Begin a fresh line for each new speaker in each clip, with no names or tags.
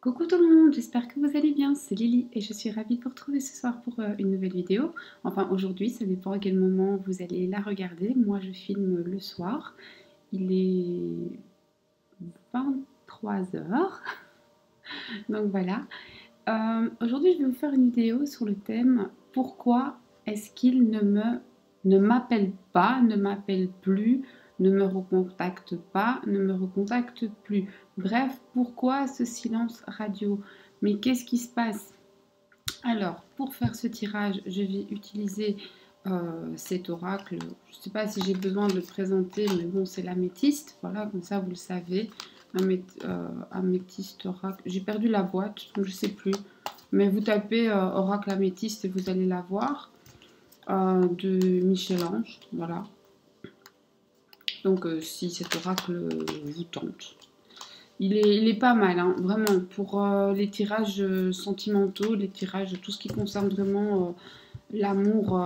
Coucou tout le monde, j'espère que vous allez bien, c'est Lily et je suis ravie de vous retrouver ce soir pour une nouvelle vidéo. Enfin aujourd'hui, ça dépend à quel moment vous allez la regarder. Moi je filme le soir, il est 23 heures. Donc voilà. Aujourd'hui je vais vous faire une vidéo sur le thème pourquoi est-ce qu'il ne m'appelle pas, ne m'appelle plus, ne me recontacte pas, ne me recontacte plus. Bref, pourquoi ce silence radio? Mais qu'est-ce qui se passe? Alors, pour faire ce tirage, je vais utiliser cet oracle. Je ne sais pas si j'ai besoin de le présenter, mais bon, c'est l'améthyste. Voilà, comme ça, vous le savez. Améthyste oracle. J'ai perdu la boîte, donc je ne sais plus. Mais vous tapez oracle améthyste et vous allez la voir. De Michel-Ange, voilà. Donc, si cet oracle vous tente. Il est pas mal, hein, vraiment, pour les tirages sentimentaux, les tirages, tout ce qui concerne vraiment l'amour,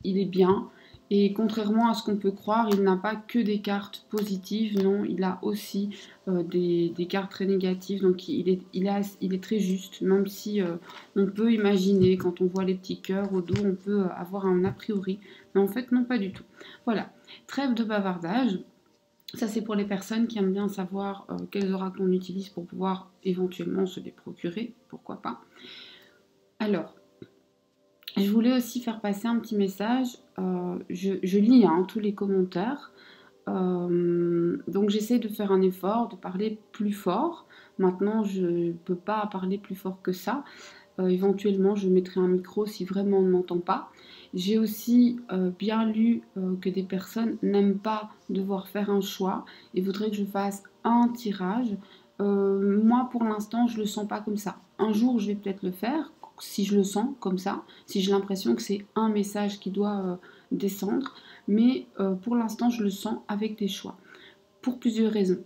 il est bien. Et contrairement à ce qu'on peut croire, il n'a pas que des cartes positives, non, il a aussi des cartes très négatives. Donc il est très juste, même si on peut imaginer, quand on voit les petits cœurs au dos, on peut avoir un a priori. Mais en fait, non, pas du tout. Voilà, trêve de bavardage. Ça, c'est pour les personnes qui aiment bien savoir quels oracles on utilise pour pouvoir éventuellement se les procurer, pourquoi pas. Alors, je voulais aussi faire passer un petit message. Je lis tous les commentaires. Donc, j'essaie de faire un effort, de parler plus fort. Maintenant, je ne peux pas parler plus fort que ça. Éventuellement, je mettrai un micro si vraiment on ne m'entend pas. J'ai aussi bien lu que des personnes n'aiment pas devoir faire un choix et voudraient que je fasse un tirage. Moi, pour l'instant, je ne le sens pas comme ça. Un jour, je vais peut-être le faire, si je le sens comme ça, si j'ai l'impression que c'est un message qui doit descendre. Mais pour l'instant, je le sens avec des choix. Pour plusieurs raisons.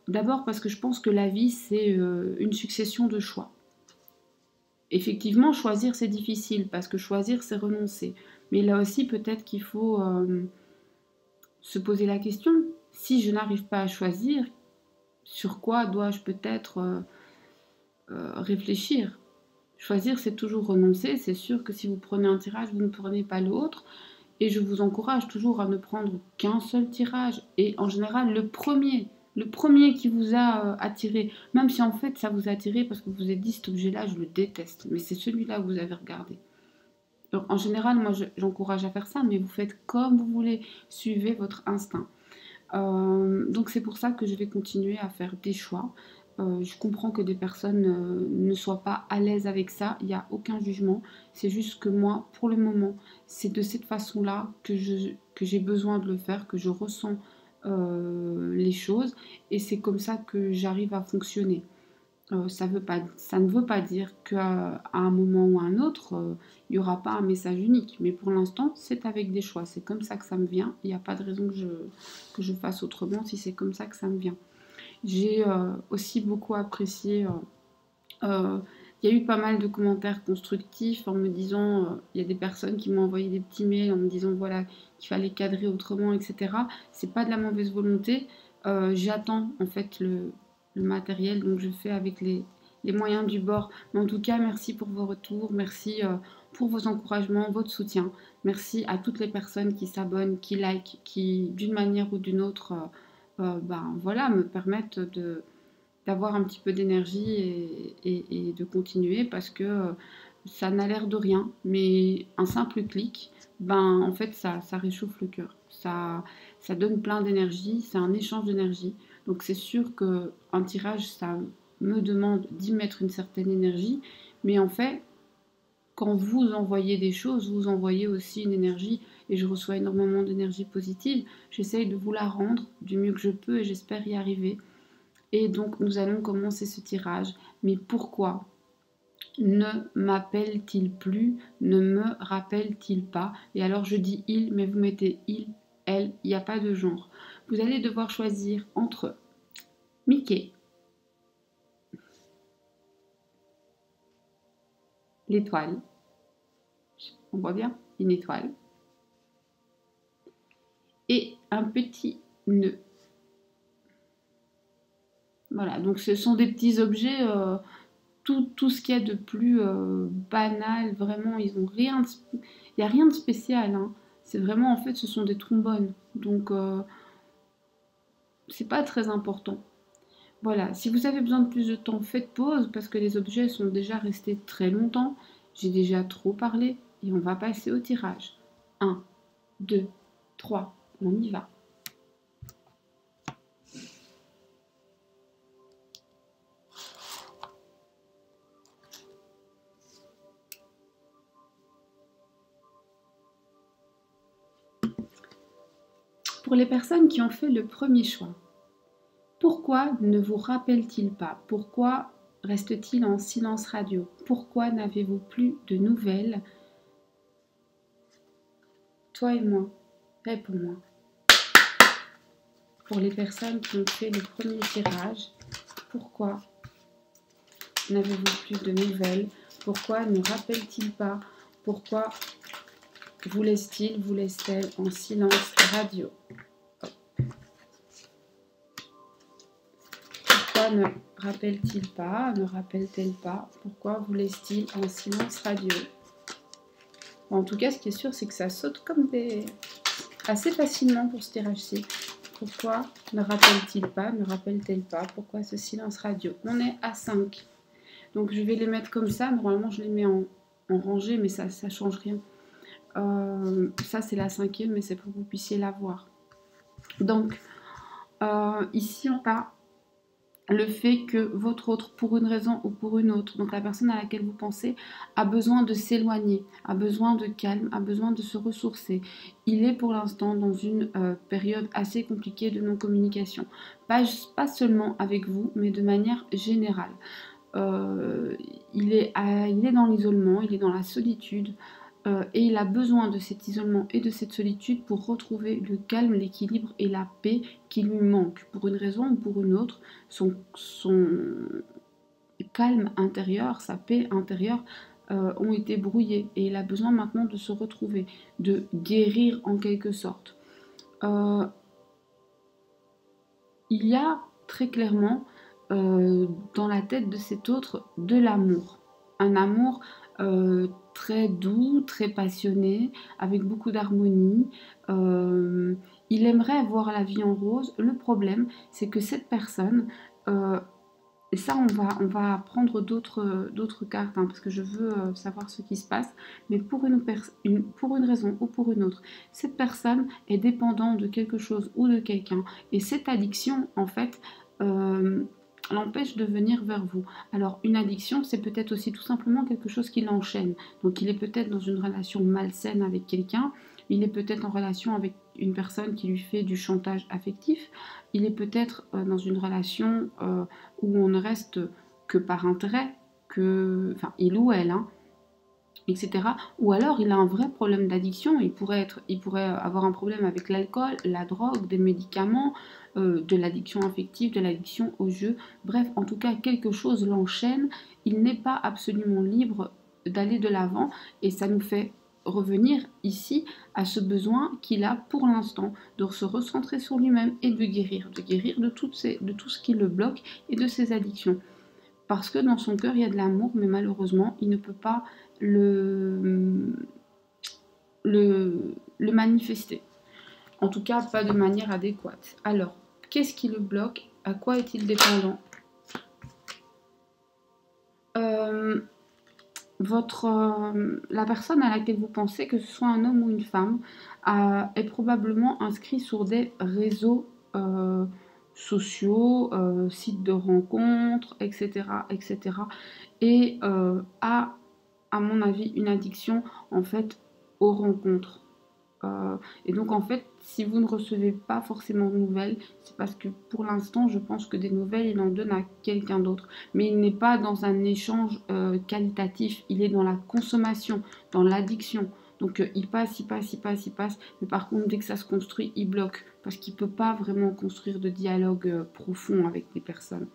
D'abord parce que je pense que la vie, c'est une succession de choix. Effectivement, choisir, c'est difficile, parce que choisir, c'est renoncer. Mais là aussi, peut-être qu'il faut se poser la question, si je n'arrive pas à choisir, sur quoi dois-je peut-être réfléchir? Choisir, c'est toujours renoncer. C'est sûr que si vous prenez un tirage, vous ne prenez pas l'autre. Et je vous encourage toujours à ne prendre qu'un seul tirage. Et en général, le premier qui vous a attiré, même si en fait ça vous a attiré parce que vous vous êtes dit cet objet-là, je le déteste, mais c'est celui-là que vous avez regardé. Donc, en général, moi j'encourage à faire ça, mais vous faites comme vous voulez, suivez votre instinct. Donc c'est pour ça que je vais continuer à faire des choix. Je comprends que des personnes ne soient pas à l'aise avec ça, il n'y a aucun jugement. C'est juste que moi, pour le moment, c'est de cette façon-là que j'ai besoin de le faire, que je ressens les choses et c'est comme ça que j'arrive à fonctionner. Ça ne veut pas dire qu'à un moment ou à un autre, il n'y aura pas un message unique. Mais pour l'instant, c'est avec des choix. C'est comme ça que ça me vient. Il n'y a pas de raison que je fasse autrement si c'est comme ça que ça me vient. J'ai aussi beaucoup apprécié. Il y a eu pas mal de commentaires constructifs en me disant, il y a des personnes qui m'ont envoyé des petits mails en me disant voilà qu'il fallait cadrer autrement, etc. C'est pas de la mauvaise volonté. J'attends en fait le matériel, donc je fais avec les moyens du bord. Mais en tout cas, merci pour vos retours, merci pour vos encouragements, votre soutien. Merci à toutes les personnes qui s'abonnent, qui likent, qui d'une manière ou d'une autre, ben voilà, me permettent d'avoir un petit peu d'énergie et de continuer parce que ça n'a l'air de rien, mais un simple clic, ben en fait ça réchauffe le cœur, ça donne plein d'énergie, c'est un échange d'énergie. Donc c'est sûr qu'un tirage, ça me demande d'y mettre une certaine énergie, mais en fait, quand vous envoyez des choses, vous envoyez aussi une énergie et je reçois énormément d'énergie positive. J'essaye de vous la rendre du mieux que je peux et j'espère y arriver. Et donc nous allons commencer ce tirage. Mais pourquoi ne m'appelle-t-il plus? Ne me rappelle-t-il pas? Et alors je dis il, mais vous mettez il, elle, il n'y a pas de genre. Vous allez devoir choisir entre Mickey, l'étoile, on voit bien, une étoile, et un petit nœud. Voilà, donc ce sont des petits objets, tout ce qu'il y a de plus banal, vraiment, ils ont rien il n'y a rien de spécial, hein. C'est vraiment, en fait, ce sont des trombones. Donc, c'est pas très important. Voilà, si vous avez besoin de plus de temps, faites pause parce que les objets sont déjà restés très longtemps. J'ai déjà trop parlé et on va passer au tirage. 1, 2, 3, on y va. Pour les personnes qui ont fait le premier choix, pourquoi ne vous rappelle-t-il pas? Pourquoi reste-t-il en silence radio? Pourquoi n'avez-vous plus de nouvelles? Toi et moi, réponds-moi. Pour les personnes qui ont fait le premier tirage, pourquoi n'avez-vous plus de nouvelles? Pourquoi ne rappelle-t-il pas? Pourquoi vous laisse-t-il, vous laisse-t-elle en silence radio? Pourquoi ne rappelle-t-il pas? Ne rappelle-t-elle pas? Pourquoi vous laisse-t-il en silence radio? En tout cas, ce qui est sûr, c'est que ça saute comme des... assez facilement pour ce tirage-ci. Pourquoi ne rappelle-t-il pas? Ne rappelle-t-elle pas? Pourquoi ce silence radio? On est à 5. Donc je vais les mettre comme ça. Normalement, je les mets en rangée, mais ça ne change rien. Ça, c'est la 5e, mais c'est pour que vous puissiez la voir. Donc, ici, on a le fait que votre autre, pour une raison ou pour une autre, donc la personne à laquelle vous pensez, a besoin de s'éloigner, a besoin de calme, a besoin de se ressourcer. Il est pour l'instant dans une période assez compliquée de non-communication. Pas seulement avec vous, mais de manière générale. Il est dans l'isolement, il est dans la solitude. Et il a besoin de cet isolement et de cette solitude pour retrouver le calme, l'équilibre et la paix qui lui manquent. Pour une raison ou pour une autre, son calme intérieur, sa paix intérieure ont été brouillés. Et il a besoin maintenant de se retrouver, de guérir en quelque sorte. Il y a très clairement dans la tête de cet autre de l'amour. Un amour très doux, très passionné, avec beaucoup d'harmonie. Il aimerait voir la vie en rose. Le problème, c'est que cette personne, et ça on va prendre d'autres cartes, hein, parce que je veux savoir ce qui se passe, mais pour une raison ou pour une autre, cette personne est dépendante de quelque chose ou de quelqu'un, et cette addiction, en fait, l'empêche de venir vers vous. Alors une addiction, c'est peut-être aussi tout simplement quelque chose qui l'enchaîne. Donc il est peut-être dans une relation malsaine avec quelqu'un, il est peut-être en relation avec une personne qui lui fait du chantage affectif, il est peut-être dans une relation où on ne reste que par intérêt, enfin il ou elle, hein, etc. Ou alors il a un vrai problème d'addiction, il pourrait avoir un problème avec l'alcool, la drogue, des médicaments, de l'addiction affective, de l'addiction au jeu. Bref, en tout cas, quelque chose l'enchaîne. Il n'est pas absolument libre d'aller de l'avant et ça nous fait revenir ici à ce besoin qu'il a pour l'instant de se recentrer sur lui-même et de guérir de tout ce qui le bloque et de ses addictions. Parce que dans son cœur, il y a de l'amour, mais malheureusement, il ne peut pas le manifester. En tout cas, pas de manière adéquate. Alors, qu'est-ce qui le bloque? À quoi est-il dépendant? La personne à laquelle vous pensez, que ce soit un homme ou une femme, est probablement inscrit sur des réseaux sociaux, sites de rencontres, etc., etc. Et a, à mon avis, une addiction en fait aux rencontres. Et donc en fait, si vous ne recevez pas forcément de nouvelles, c'est parce que pour l'instant, je pense que des nouvelles, il en donne à quelqu'un d'autre. Mais il n'est pas dans un échange qualitatif, il est dans la consommation, dans l'addiction. Donc il passe. Mais par contre, dès que ça se construit, il bloque. Parce qu'il ne peut pas vraiment construire de dialogue profond avec des personnes.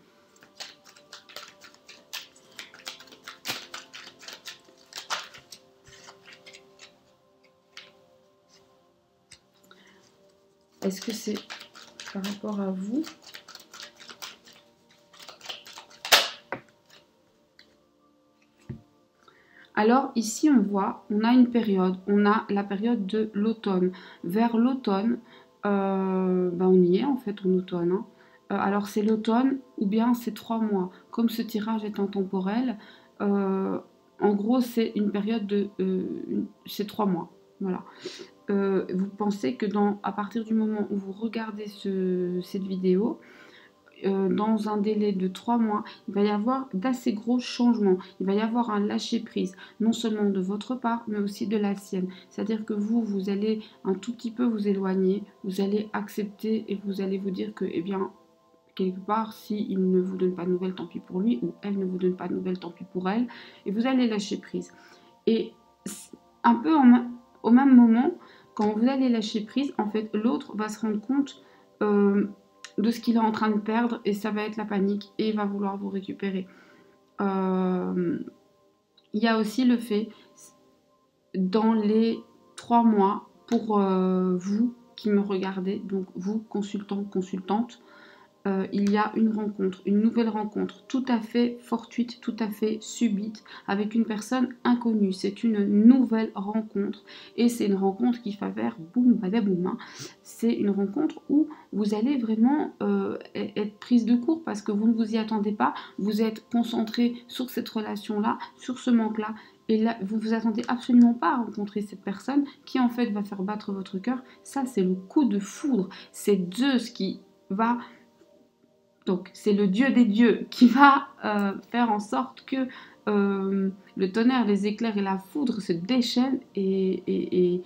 Est-ce que c'est par rapport à vous? Alors ici on voit, on a une période, on a la période de l'automne. Vers l'automne, on y est en fait en automne, hein. Alors c'est l'automne ou bien c'est 3 mois. Comme ce tirage est intemporel, en gros c'est une période de... c'est 3 mois. Voilà. Vous pensez que à partir du moment où vous regardez cette vidéo, dans un délai de 3 mois, il va y avoir d'assez gros changements. Il va y avoir un lâcher-prise, non seulement de votre part, mais aussi de la sienne. C'est-à-dire que vous allez un tout petit peu vous éloigner, vous allez accepter et vous allez vous dire que, eh bien, quelque part, s'il ne vous donne pas de nouvelles, tant pis pour lui, ou elle ne vous donne pas de nouvelles, tant pis pour elle, et vous allez lâcher prise. Et un peu au même moment, quand vous allez lâcher prise, en fait, l'autre va se rendre compte de ce qu'il est en train de perdre et ça va être la panique et il va vouloir vous récupérer. Il y a aussi le fait, dans les 3 mois, pour vous qui me regardez, donc vous, consultants, consultantes, il y a une nouvelle rencontre, tout à fait fortuite, tout à fait subite, avec une personne inconnue. C'est une nouvelle rencontre et c'est une rencontre qui va faire boum, badaboum, hein. C'est une rencontre où vous allez vraiment être prise de court parce que vous ne vous y attendez pas. Vous êtes concentré sur cette relation-là, sur ce manque-là. Et là, vous ne vous attendez absolument pas à rencontrer cette personne qui en fait va faire battre votre cœur. Ça, c'est le coup de foudre. C'est Zeus qui va... Donc, c'est le dieu des dieux qui va faire en sorte que le tonnerre, les éclairs et la foudre se déchaînent et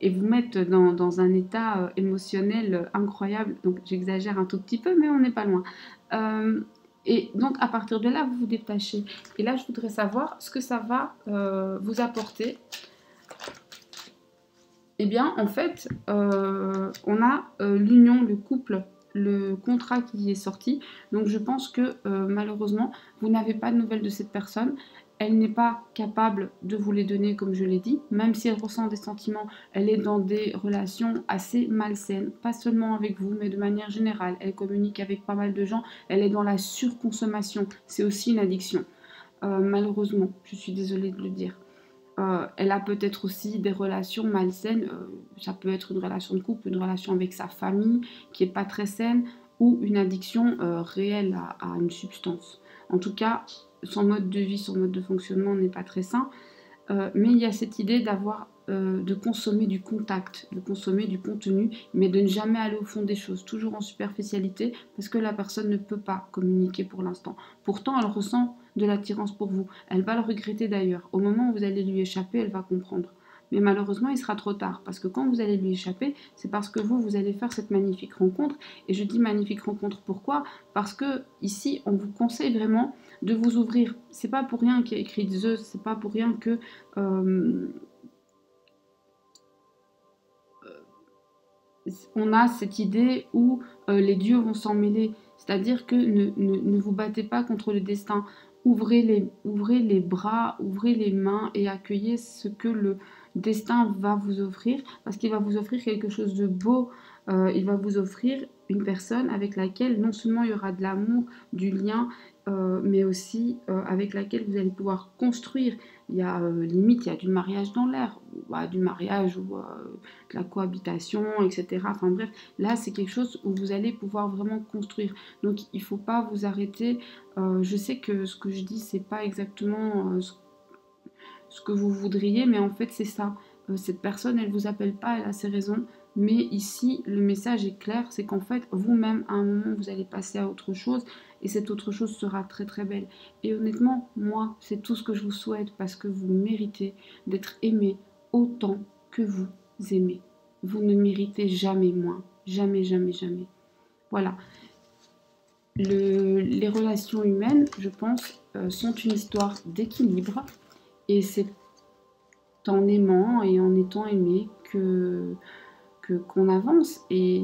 vous mettent dans un état émotionnel incroyable. Donc, j'exagère un tout petit peu, mais on n'est pas loin. Et donc, à partir de là, vous vous détachez. Et là, je voudrais savoir ce que ça va vous apporter. Eh bien, en fait, on a l'union, le couple, le contrat qui est sorti. Donc je pense que malheureusement, vous n'avez pas de nouvelles de cette personne. Elle n'est pas capable de vous les donner, comme je l'ai dit. Même si elle ressent des sentiments, elle est dans des relations assez malsaines. Pas seulement avec vous, mais de manière générale. Elle communique avec pas mal de gens. Elle est dans la surconsommation. C'est aussi une addiction. Malheureusement, je suis désolée de le dire. Elle a peut-être aussi des relations malsaines. Ça peut être une relation de couple, une relation avec sa famille qui n'est pas très saine ou une addiction réelle à une substance. En tout cas, son mode de vie, son mode de fonctionnement n'est pas très sain. Mais il y a cette idée de consommer du contact, de consommer du contenu, mais de ne jamais aller au fond des choses, toujours en superficialité, parce que la personne ne peut pas communiquer pour l'instant. Pourtant, elle ressent de l'attirance pour vous. Elle va le regretter d'ailleurs. Au moment où vous allez lui échapper, elle va comprendre. Mais malheureusement, il sera trop tard, parce que quand vous allez lui échapper, c'est parce que vous allez faire cette magnifique rencontre. Et je dis magnifique rencontre, pourquoi? Parce que ici, on vous conseille vraiment de vous ouvrir. C'est pas pour rien qu'il y a écrit Zeus, c'est pas pour rien que on a cette idée où les dieux vont s'en mêler. C'est-à-dire que ne vous battez pas contre le destin. Ouvrez les bras, ouvrez les mains et accueillez ce que le destin va vous offrir. Parce qu'il va vous offrir quelque chose de beau. Il va vous offrir une personne avec laquelle non seulement il y aura de l'amour, du lien, mais aussi avec laquelle vous allez pouvoir construire. Il y a limite, il y a du mariage dans l'air, du mariage ou de la cohabitation, etc. Enfin bref, là c'est quelque chose où vous allez pouvoir vraiment construire. Donc il ne faut pas vous arrêter. Je sais que ce que je dis, c'est pas exactement ce que vous voudriez, mais en fait c'est ça. Cette personne, elle vous appelle pas, elle a ses raisons. Mais ici, le message est clair, c'est qu'en fait, vous-même, à un moment, vous allez passer à autre chose et cette autre chose sera très très belle. Et honnêtement, moi, c'est tout ce que je vous souhaite parce que vous méritez d'être aimé autant que vous aimez. Vous ne méritez jamais moins. Jamais, jamais, jamais. Voilà. Les relations humaines, je pense, sont une histoire d'équilibre et c'est en aimant et en étant aimé qu'on avance. Et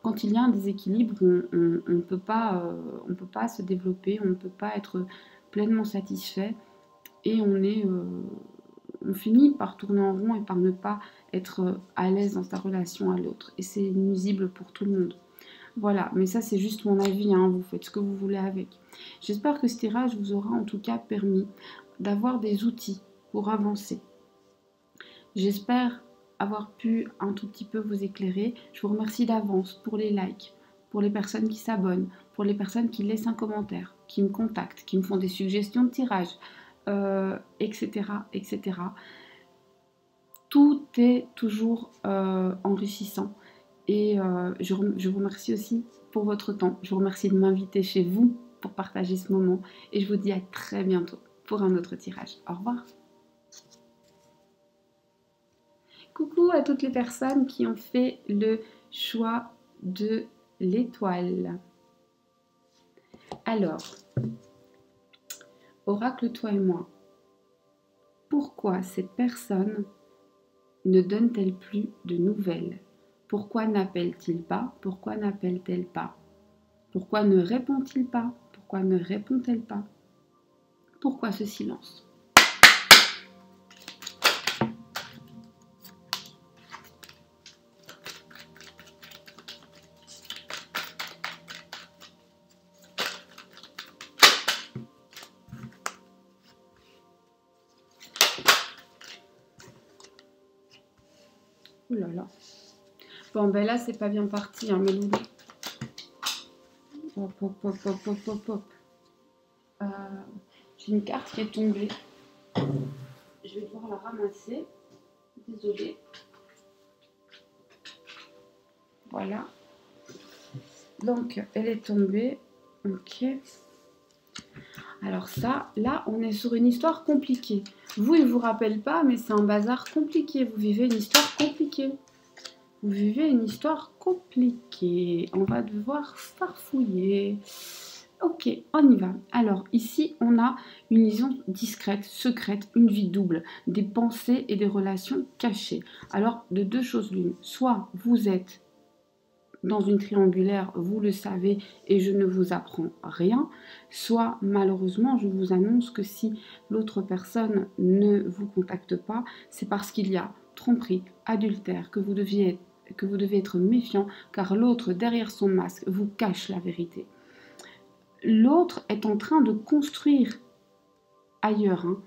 quand il y a un déséquilibre, on ne peut pas se développer, on ne peut pas être pleinement satisfait et on finit par tourner en rond et par ne pas être à l'aise dans sa relation à l'autre. Et c'est nuisible pour tout le monde. Voilà, mais ça c'est juste mon avis, hein, vous faites ce que vous voulez avec. J'espère que ce tirage vous aura en tout cas permis d'avoir des outils pour avancer. J'espère avoir pu un tout petit peu vous éclairer. Je vous remercie d'avance pour les likes, pour les personnes qui s'abonnent, pour les personnes qui laissent un commentaire, qui me contactent, qui me font des suggestions de tirage, etc., etc. Tout est toujours enrichissant. Et je vous remercie aussi pour votre temps. Je vous remercie de m'inviter chez vous pour partager ce moment. Et je vous dis à très bientôt pour un autre tirage. Au revoir. Coucou à toutes les personnes qui ont fait le choix de l'étoile. Alors, Oracle, toi et moi, pourquoi cette personne ne donne-t-elle plus de nouvelles? Pourquoi n'appelle-t-il pas? Pourquoi n'appelle-t-elle pas? Pourquoi ne répond-il pas? Pourquoi ne répond-elle pas? Pourquoi ce silence? Ouh là là. Bon, ben là, c'est pas bien parti, hein, mes loulous. Hop, hop, hop, hop, hop, hop, hop. J'ai une carte qui est tombée. Je vais devoir la ramasser. Désolée. Voilà. Donc, elle est tombée. Ok. Alors ça, là, on est sur une histoire compliquée. Vous, il ne vous rappelle pas, mais c'est un bazar compliqué. Vous vivez une histoire compliquée. Vous vivez une histoire compliquée. On va devoir farfouiller. Ok, on y va. Alors, ici, on a une liaison discrète, secrète, une vie double, des pensées et des relations cachées. Alors, de deux choses l'une. Soit vous êtes dans une triangulaire, vous le savez, et je ne vous apprends rien. Soit, malheureusement, je vous annonce que si l'autre personne ne vous contacte pas, c'est parce qu'il y a tromperie, adultère, que vous devez être méfiant, car l'autre, derrière son masque, vous cache la vérité. L'autre est en train de construire ailleurs. Hein.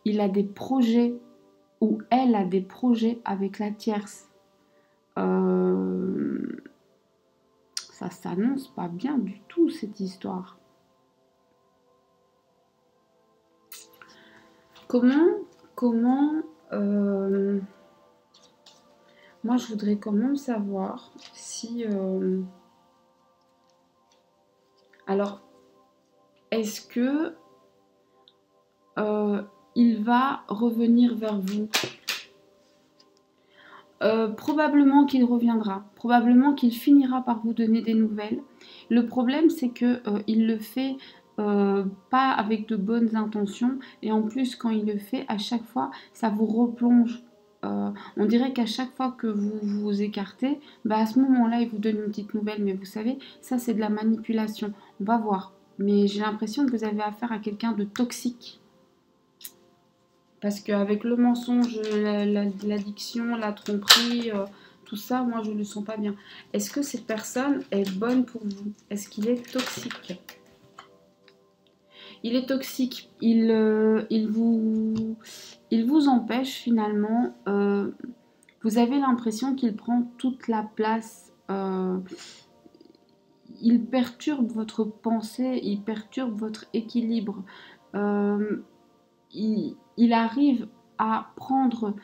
Il a des projets, ou elle a des projets avec la tierce. Ça s'annonce pas bien du tout, cette histoire. Comment moi, je voudrais quand même savoir si... Alors, est-ce que il va revenir vers vous? Probablement qu'il reviendra, probablement qu'il finira par vous donner des nouvelles. Le problème, c'est que il le fait pas avec de bonnes intentions, et en plus, quand il le fait, à chaque fois, ça vous replonge. On dirait qu'à chaque fois que vous vous écartez, bah à ce moment-là, il vous donne une petite nouvelle, mais vous savez, ça c'est de la manipulation. On va voir. Mais j'ai l'impression que vous avez affaire à quelqu'un de toxique. Parce qu'avec le mensonge, l'addiction, la tromperie, tout ça, moi, je ne le sens pas bien. Est-ce que cette personne est bonne pour vous? Est-ce qu'il est toxique? Il est toxique. Il vous empêche finalement. Vous avez l'impression qu'il prend toute la place. Il perturbe votre pensée, il perturbe votre équilibre. Il arrive à prendre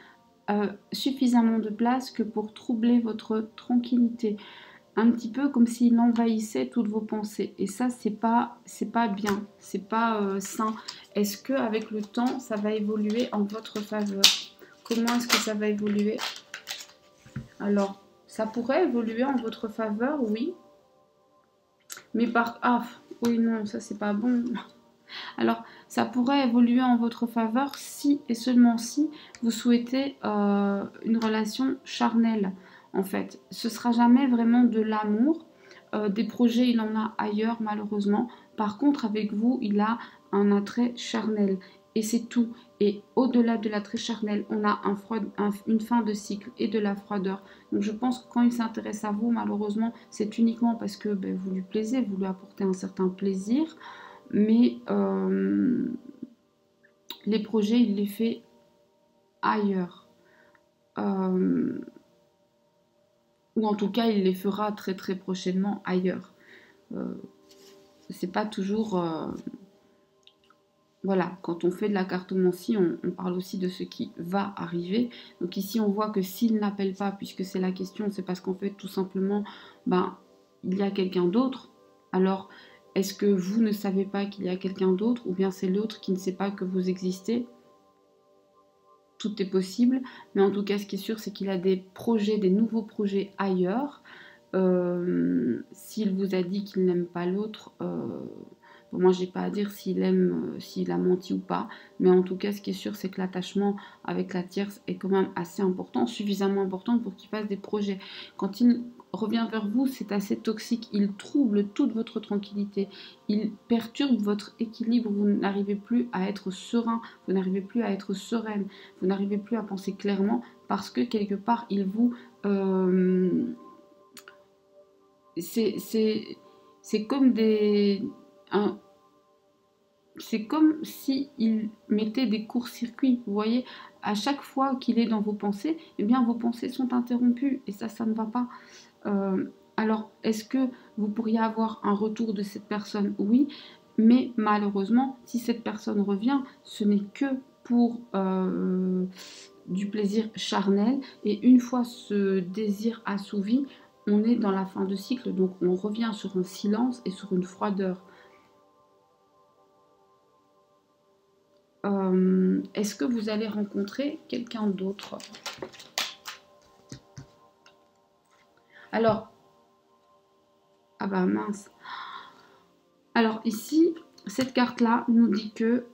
suffisamment de place que pour troubler votre tranquillité. Un petit peu comme s'il envahissait toutes vos pensées. Et ça, c'est pas bien, c'est pas sain. Est-ce que avec le temps, ça va évoluer en votre faveur? Comment est-ce que ça va évoluer? Alors, ça pourrait évoluer en votre faveur, oui. Mais oui, non, ça c'est pas bon. Alors, ça pourrait évoluer en votre faveur si et seulement si vous souhaitez une relation charnelle, en fait. Ce ne sera jamais vraiment de l'amour. Des projets, il en a ailleurs, malheureusement. Par contre, avec vous, il a un attrait charnel. Et c'est tout. Et au-delà de l'attrait charnel, on a une fin de cycle et de la froideur. Donc, je pense que quand il s'intéresse à vous, malheureusement, c'est uniquement parce que vous lui plaisez, vous lui apportez un certain plaisir. Mais les projets, il les fait ailleurs. Ou en tout cas, il les fera très très prochainement ailleurs. C'est pas toujours... voilà, quand on fait de la cartomancie, on parle aussi de ce qui va arriver. Donc ici, on voit que s'il n'appelle pas, puisque c'est la question, c'est parce qu'en fait, tout simplement, ben, il y a quelqu'un d'autre. Alors, est-ce que vous ne savez pas qu'il y a quelqu'un d'autre, ou bien c'est l'autre qui ne sait pas que vous existez? Tout est possible, mais en tout cas, ce qui est sûr, c'est qu'il a des projets, des nouveaux projets ailleurs. S'il vous a dit qu'il n'aime pas l'autre, bon, moi, j'ai pas à dire s'il aime, s'il a menti ou pas, mais en tout cas, ce qui est sûr, c'est que l'attachement avec la tierce est quand même assez important, suffisamment important pour qu'il fasse des projets. Quand il revient vers vous, c'est assez toxique, il trouble toute votre tranquillité, il perturbe votre équilibre, vous n'arrivez plus à être serein, vous n'arrivez plus à être sereine, vous n'arrivez plus à penser clairement parce que quelque part, il vous... c'est comme c'est comme si il mettait des courts-circuits. Vous voyez, à chaque fois qu'il est dans vos pensées, eh bien vos pensées sont interrompues et ça ne va pas. Alors, est-ce que vous pourriez avoir un retour de cette personne? Oui, mais malheureusement, si cette personne revient, ce n'est que pour du plaisir charnel. Et une fois ce désir assouvi, on est dans la fin de cycle, donc on revient sur un silence et sur une froideur. Est-ce que vous allez rencontrer quelqu'un d'autre? Alors, ah bah mince. Alors ici, cette carte-là nous dit que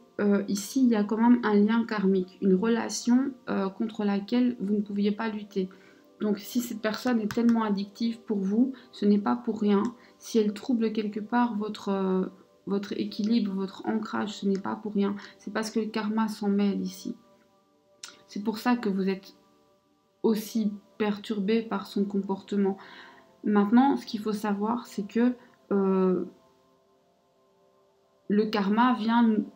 ici, il y a quand même un lien karmique, une relation contre laquelle vous ne pouviez pas lutter. Donc si cette personne est tellement addictive pour vous, ce n'est pas pour rien. Si elle trouble quelque part votre équilibre, votre ancrage, ce n'est pas pour rien. C'est parce que le karma s'en mêle ici. C'est pour ça que vous êtes aussi perturbé par son comportement. Maintenant, ce qu'il faut savoir, c'est que le karma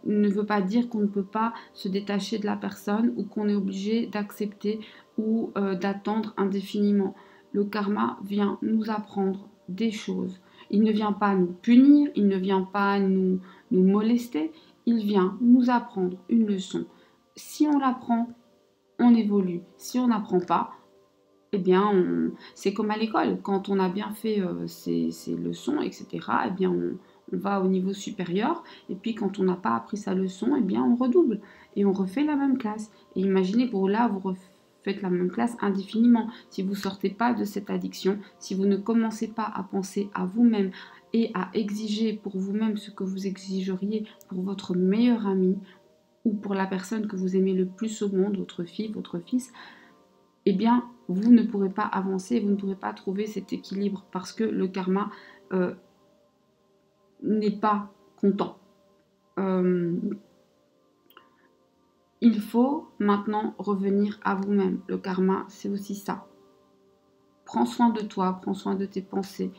ne veut pas dire qu'on ne peut pas se détacher de la personne ou qu'on est obligé d'accepter ou d'attendre indéfiniment. Le karma vient nous apprendre des choses. Il ne vient pas nous punir, il ne vient pas nous molester, il vient nous apprendre une leçon. Si on l'apprend, on évolue. Si on n'apprend pas, eh bien, c'est comme à l'école. Quand on a bien fait ses leçons, etc., eh bien, on va au niveau supérieur. Et puis, quand on n'a pas appris sa leçon, eh bien, on redouble. Et on refait la même classe. Et imaginez que là, vous refaites la même classe indéfiniment. Si vous ne sortez pas de cette addiction, si vous ne commencez pas à penser à vous-même et à exiger pour vous-même ce que vous exigeriez pour votre meilleur ami ou pour la personne que vous aimez le plus au monde, votre fille, votre fils, eh bien, vous ne pourrez pas avancer, vous ne pourrez pas trouver cet équilibre parce que le karma n'est pas content. Il faut maintenant revenir à vous-même. Le karma, c'est aussi ça. Prends soin de toi, prends soin de tes pensées.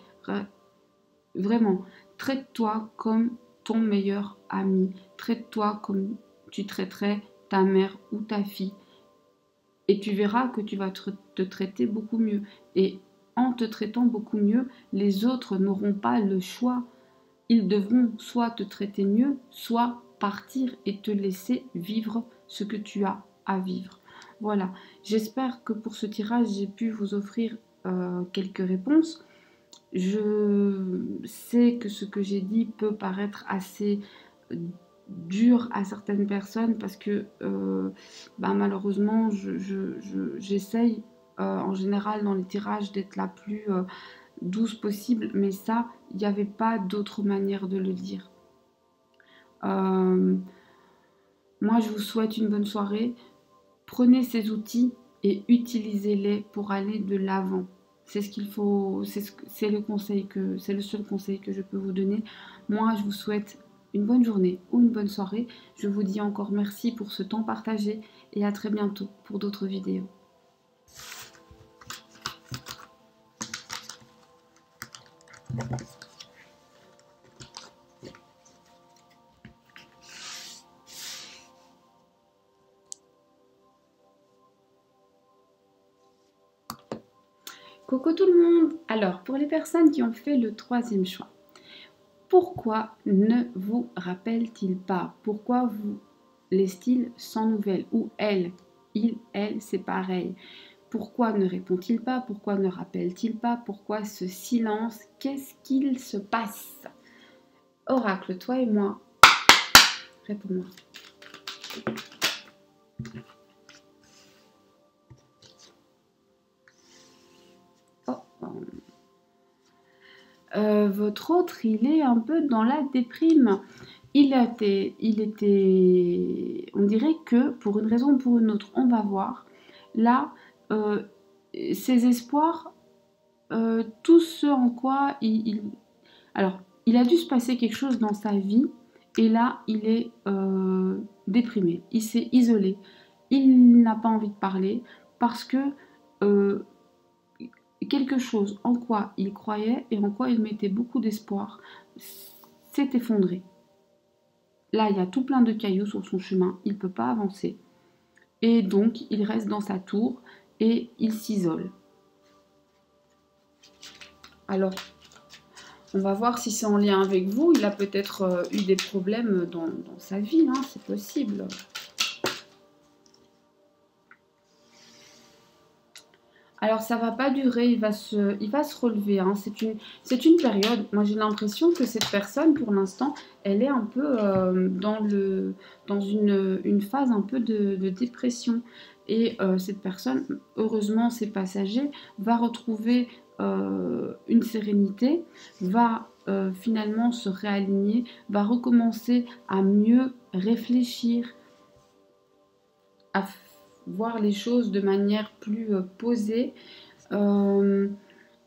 Vraiment, traite-toi comme ton meilleur ami. Traite-toi comme tu traiterais ta mère ou ta fille. Et tu verras que tu vas te traiter beaucoup mieux. Et en te traitant beaucoup mieux, les autres n'auront pas le choix. Ils devront soit te traiter mieux, soit partir et te laisser vivre ce que tu as à vivre. Voilà, j'espère que pour ce tirage, j'ai pu vous offrir quelques réponses. Je sais que ce que j'ai dit peut paraître assez dur à certaines personnes parce que malheureusement j'essaye en général dans les tirages d'être la plus douce possible, mais ça, il n'y avait pas d'autre manière de le dire. Moi, je vous souhaite une bonne soirée. Prenez ces outils et utilisez-les pour aller de l'avant. C'est ce qu'il faut, c'est le seul conseil que je peux vous donner. Moi, je vous souhaite une bonne journée ou une bonne soirée. Je vous dis encore merci pour ce temps partagé et à très bientôt pour d'autres vidéos. Coucou tout le monde! Alors, pour les personnes qui ont fait le troisième choix, pourquoi ne vous rappelle-t-il pas? Pourquoi vous laisse-t-il sans nouvelles? Ou elle, il, elle, c'est pareil. Pourquoi ne répond-il pas? Pourquoi ne rappelle-t-il pas? Pourquoi ce silence? Qu'est-ce qu'il se passe? Oracle, toi et moi, réponds-moi. Votre autre, il est un peu dans la déprime. On dirait que pour une raison ou pour une autre, on va voir. Là, ses espoirs, tout ce en quoi alors, il a dû se passer quelque chose dans sa vie et là, il est déprimé. Il s'est isolé. Il n'a pas envie de parler parce que quelque chose en quoi il croyait et en quoi il mettait beaucoup d'espoir s'est effondré. Là, il y a tout plein de cailloux sur son chemin. Il ne peut pas avancer. Et donc, il reste dans sa tour et il s'isole. Alors, on va voir si c'est en lien avec vous. Il a peut-être eu des problèmes dans sa vie, hein, c'est possible. Alors, ça va pas durer, il va se relever. Hein. C'est une période. Moi, j'ai l'impression que cette personne, pour l'instant, elle est un peu dans une phase un peu de dépression. Et cette personne, heureusement, c'est passager, va retrouver une sérénité, va finalement se réaligner, va recommencer à mieux réfléchir, à voir les choses de manière plus posée.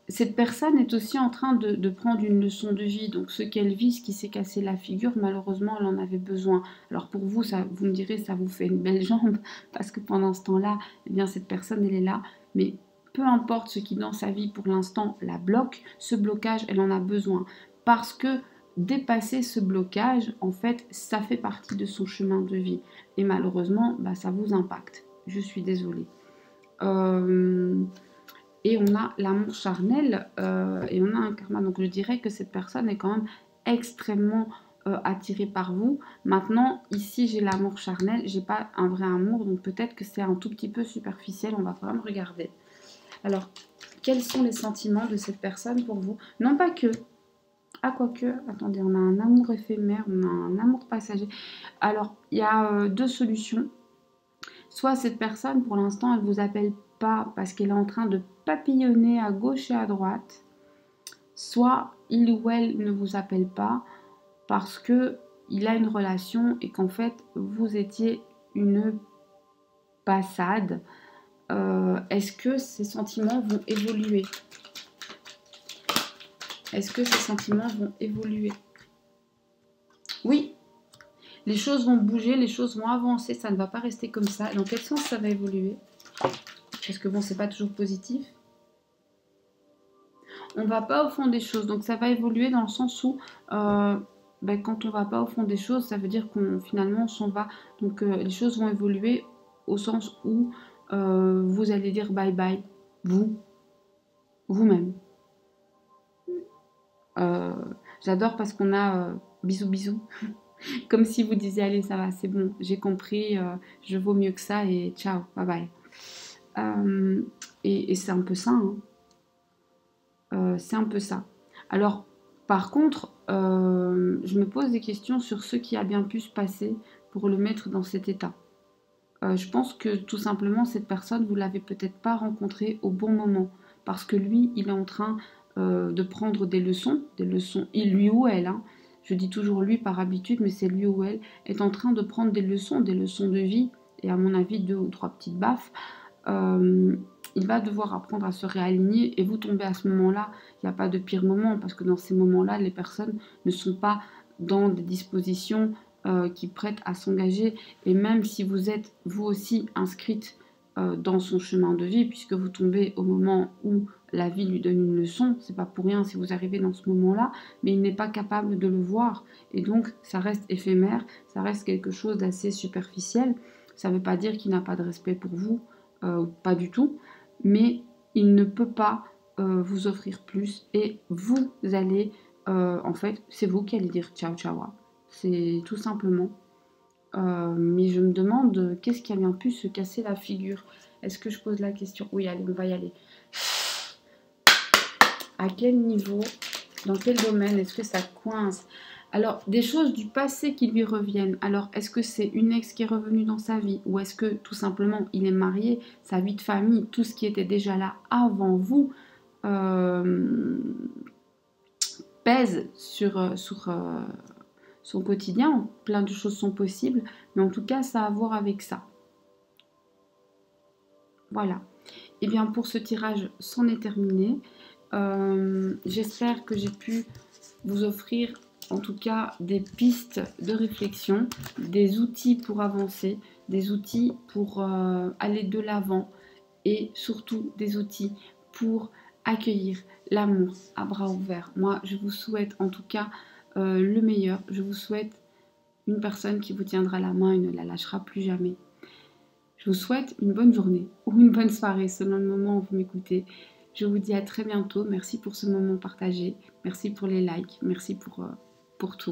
Cette personne est aussi en train de prendre une leçon de vie. Donc ce qu'elle vit, ce qui s'est cassé la figure, malheureusement, elle en avait besoin. Alors pour vous, ça, vous me direz, ça vous fait une belle jambe, parce que pendant ce temps-là, eh bien, cette personne, elle est là. Mais peu importe ce qui dans sa vie, pour l'instant, la bloque, ce blocage, elle en a besoin. Parce que dépasser ce blocage, en fait, ça fait partie de son chemin de vie. Et malheureusement, bah, ça vous impacte. Je suis désolée. Et on a l'amour charnel et on a un karma. Donc je dirais que cette personne est quand même extrêmement attirée par vous. Maintenant, ici j'ai l'amour charnel, j'ai pas un vrai amour, donc peut-être que c'est un tout petit peu superficiel. On va quand même regarder. Alors, quels sont les sentiments de cette personne pour vous? Non pas que. Ah, quoique, attendez, on a un amour éphémère, on a un amour passager. Alors, il y a deux solutions. Soit cette personne, pour l'instant, elle ne vous appelle pas parce qu'elle est en train de papillonner à gauche et à droite. Soit il ou elle ne vous appelle pas parce qu'il a une relation et qu'en fait, vous étiez une passade. Est-ce que ces sentiments vont évoluer? Est-ce que ces sentiments vont évoluer? Oui. Les choses vont bouger, les choses vont avancer, ça ne va pas rester comme ça. Dans quel sens ça va évoluer? Parce que bon, c'est pas toujours positif. On va pas au fond des choses, donc ça va évoluer dans le sens où quand on va pas au fond des choses, ça veut dire qu'on finalement on s'en va. Donc les choses vont évoluer au sens où vous allez dire bye bye, vous-même. J'adore parce qu'on a bisous bisous. Comme si vous disiez, allez, ça va, c'est bon, j'ai compris, je vaux mieux que ça et ciao, bye bye. Et c'est un peu ça. Hein. C'est un peu ça. Alors, par contre, je me pose des questions sur ce qui a bien pu se passer pour le mettre dans cet état. Je pense que tout simplement, cette personne, vous ne l'avez peut-être pas rencontrée au bon moment. Parce que lui, il est en train de prendre des leçons, il, lui ou elle, hein. Je dis toujours lui par habitude, mais c'est lui ou elle, est en train de prendre des leçons de vie, et à mon avis 2 ou 3 petites baffes. Il va devoir apprendre à se réaligner et vous tombez à ce moment-là. Il n'y a pas de pire moment parce que dans ces moments-là, les personnes ne sont pas dans des dispositions qui prêtent à s'engager. Et même si vous êtes vous aussi inscrite dans son chemin de vie, puisque vous tombez au moment où la vie lui donne une leçon, c'est pas pour rien si vous arrivez dans ce moment-là, mais il n'est pas capable de le voir. Et donc, ça reste éphémère, ça reste quelque chose d'assez superficiel. Ça ne veut pas dire qu'il n'a pas de respect pour vous, pas du tout, mais il ne peut pas vous offrir plus et vous allez, en fait, c'est vous qui allez dire ciao ciao. C'est tout simplement. Mais je me demande qu'est-ce qui a bien pu se casser la figure. Est-ce que je pose la question? Oui, allez, on va y aller. À quel niveau? Dans quel domaine est-ce que ça coince? Alors, des choses du passé qui lui reviennent. Alors, est-ce que c'est une ex qui est revenue dans sa vie? Ou est-ce que, tout simplement, il est marié, sa vie de famille, tout ce qui était déjà là avant vous, pèse sur son quotidien? Plein de choses sont possibles. Mais en tout cas, ça a à voir avec ça. Voilà. Et bien, pour ce tirage, c'en est terminé. J'espère que j'ai pu vous offrir en tout cas des pistes de réflexion, des outils pour avancer, des outils pour aller de l'avant et surtout des outils pour accueillir l'amour à bras ouverts. Moi, je vous souhaite en tout cas le meilleur. Je vous souhaite une personne qui vous tiendra la main et ne la lâchera plus jamais. Je vous souhaite une bonne journée ou une bonne soirée selon le moment où vous m'écoutez. Je vous dis à très bientôt. Merci pour ce moment partagé. Merci pour les likes. Merci pour tout.